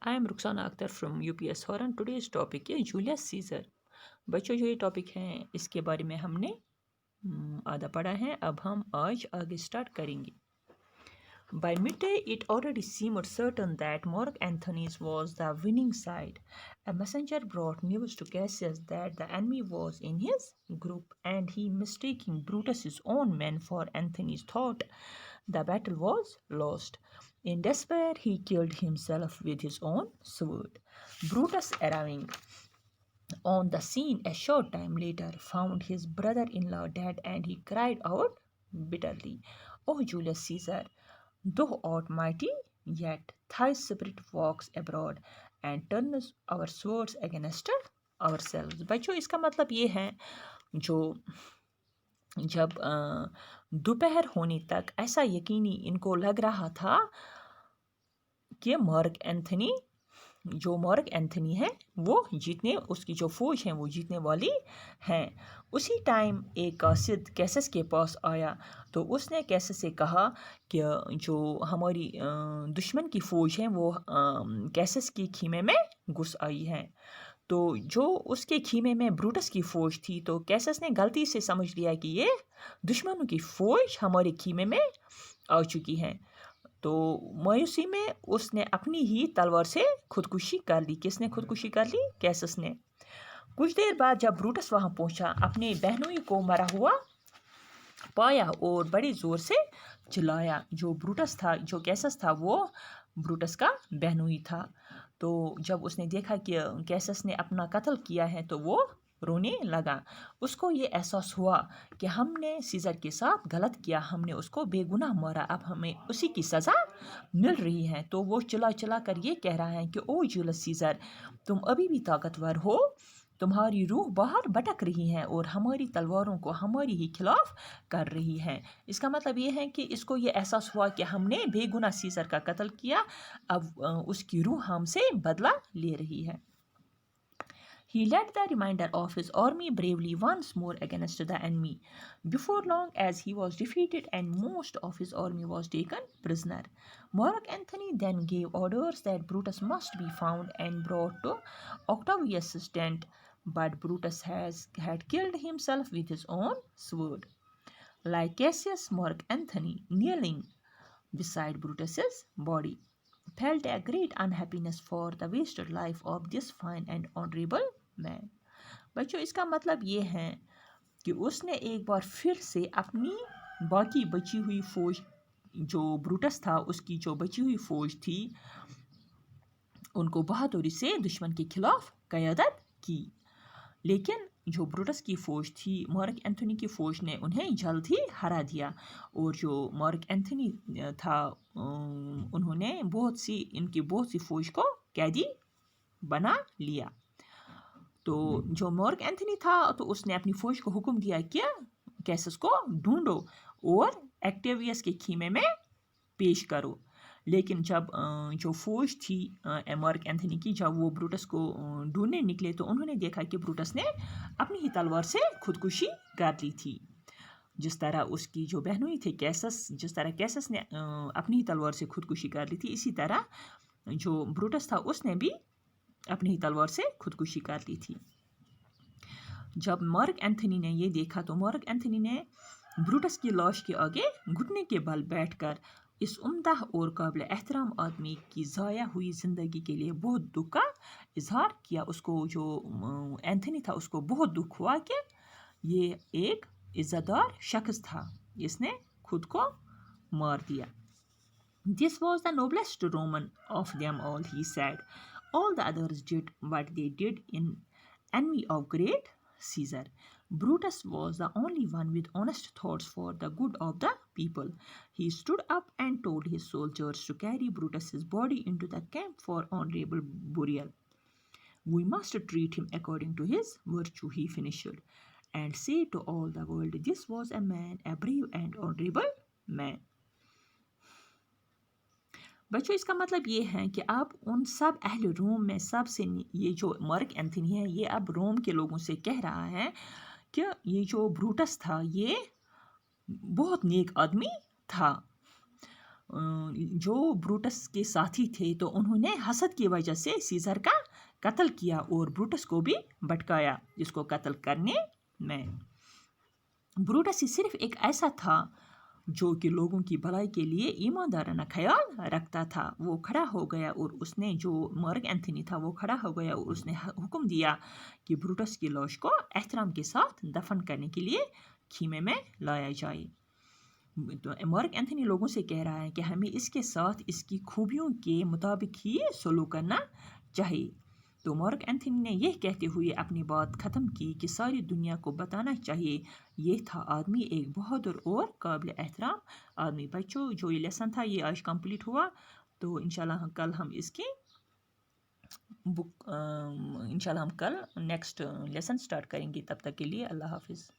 I am Ruxana Akhtar from UPS Horan. Today's topic है Julius Caesar. बच्चों जो ये टॉपिक है इसके बारे में हमने आधा पढ़ा है। अब हम आज आगे स्टार्ट करेंगे। By midday, it already seemed certain that Mark Antony's was the winning side. A messenger brought news to Cassius that the enemy was in his group, and he, mistaking Brutus's own men for Antony's, thought the battle was lost. In despair, he killed himself with his own sword. Brutus, arriving on the scene a short time later, found his brother in law dead, and he cried out bitterly, O Julius Caesar, thou art mighty, yet thy spirit walks abroad and turns our swords against ourselves. बच्चों इसका मतलब ये है जो जब दोपहर होने तक ऐसा यकीनी इनको लग रहा था कि मार्क एंथनी है वो जीतने उसकी जो फौज है वो जीतने वाली हैं। उसी टाइम एक सिद्ध कैसस के पास आया तो उसने कैसस से कहा कि जो हमारी दुश्मन की फौज है वो कैसस की खीमे में घुस आई है। तो जो उसके खीमे में ब्रूटस की फ़ौज थी तो कैसस ने गलती से समझ लिया कि ये दुश्मनों की फ़ौज हमारे खीमे में आ चुकी है। तो मायूसी में उसने अपनी ही तलवार से खुदकुशी कर ली। किसने खुदकुशी कर ली? कैसस ने। कुछ देर बाद जब ब्रूटस वहाँ पहुँचा अपने बहनोई को मरा हुआ पाया और बड़े ज़ोर से चिल्लाया। जो ब्रूटस था जो कैसस था वो ब्रूटस का बहनोई था। तो जब उसने देखा कि कैसस ने अपना कत्ल किया है तो वो रोने लगा। उसको ये एहसास हुआ कि हमने सीज़र के साथ गलत किया, हमने उसको बेगुनाह मारा, अब हमें उसी की सज़ा मिल रही है। तो वो चिल्ला चिल्ला कर ये कह रहा है कि ओ जूलियस सीज़र, तुम अभी भी ताकतवर हो, तुम्हारी रूह बाहर भटक रही है और हमारी तलवारों को हमारी ही खिलाफ कर रही है। इसका मतलब ये है कि इसको ये एहसास हुआ कि हमने बेगुनाह सीज़र का कत्ल किया, अब उसकी रूह हमसे बदला ले रही है। He led the remainder of his army bravely once more against the enemy. Before long, as he was defeated and most of his army was taken prisoner, Mark Antony then gave orders that Brutus must be found and brought to Octavius' tent. But Brutus had killed himself with his own sword. Like Cassius, Mark Antony, kneeling beside Brutus's body, felt a great unhappiness for the wasted life of this fine and honorable man. बच्चों इसका मतलब ये है कि उसने एक बार फिर से अपनी बाकी बची हुई फौज, जो ब्रूटस था उसकी जो बची हुई फौज थी, उनको बहादुरी से दुश्मन के खिलाफ क़यादत की। लेकिन जो ब्रूटस की फ़ौज थी, मार्क एंथनी की फ़ौज ने उन्हें जल्द ही हरा दिया। और जो मार्क एंथनी था उन्होंने इनकी बहुत सी फ़ौज को कैदी बना लिया। तो जो मार्क एंथनी था तो उसने अपनी फ़ौज को हुक्म दिया कि कैसस को ढूंढो और एक्टेवियस के खीमे में पेश करो। लेकिन जब जो फ़ौज थी मार्क एंथनी की, जब वो ब्रूटस को ढूंढने निकले तो उन्होंने देखा कि ब्रूटस ने अपनी ही तलवार से खुदकुशी कर ली थी। जिस तरह उसकी जो बहनोई थे जिस तरह कैसस ने अपनी ही तलवार से खुदकुशी कर ली थी, इसी तरह जो ब्रूटस था उसने भी अपनी ही तलवार से खुदकुशी कर ली थी। जब मार्क एंथनी ने ये देखा तो मार्क एंथनी ने ब्रूटस की लाश के आगे घुटने के बल बैठकर इस उम्दा और काबिल एहतराम आदमी की ज़ाया हुई ज़िंदगी के लिए बहुत दुख का इजहार किया। उसको जो एंथनी था उसको बहुत दुख हुआ कि ये एक इज़्ज़तदार शख्स था, इसने खुद को मार दिया। This was the noblest Roman of them all, he said. All the others did what they did in envy of great Caesar. Brutus was the only one with honest thoughts for the good of the people. He stood up and told his soldiers to carry Brutus's body into the camp for honorable burial. We must treat him according to his virtue, he finished, and say to all the world, this was a man, a brave and honorable man. बच्चों इसका मतलब ये है कि अब उन सब अहल रोम में सबसे ये जो मार्क एंथनी है ये अब रोम के लोगों से कह रहा है कि ये जो ब्रूटस था ये बहुत नेक आदमी था। जो ब्रूटस के साथी थे तो उन्होंने हसद की वजह से सीज़र का कत्ल किया और ब्रूटस को भी भटकाया, जिसको कत्ल करने में ब्रूटस ही सिर्फ एक ऐसा था जो कि लोगों की भलाई के लिए ईमानदाराना ख्याल रखता था। वो खड़ा हो गया और उसने, जो मार्क एंथनी था, वो खड़ा हो गया और उसने हुक्म दिया कि ब्रूटस की लाश को एहतराम के साथ दफन करने के लिए खीमे में लाया जाए। तो मार्क एंथनी लोगों से कह रहा है कि हमें इसके साथ इसकी खूबियों के मुताबिक ही सलूक करना चाहिए। तो मार्क एंथनी ने यह कहते हुए अपनी बात ख़त्म की कि सारी दुनिया को बताना चाहिए ये था आदमी एक बहादुर और काबिल एहतराम आदमी। बच्चों, जो ये लेसन था ये आज कंप्लीट हुआ। तो इंशाल्लाह कल हम इसकी बुक इंशाल्लाह हम कल नेक्स्ट लेसन स्टार्ट करेंगे। तब तक के लिए अल्लाह हाफिज़।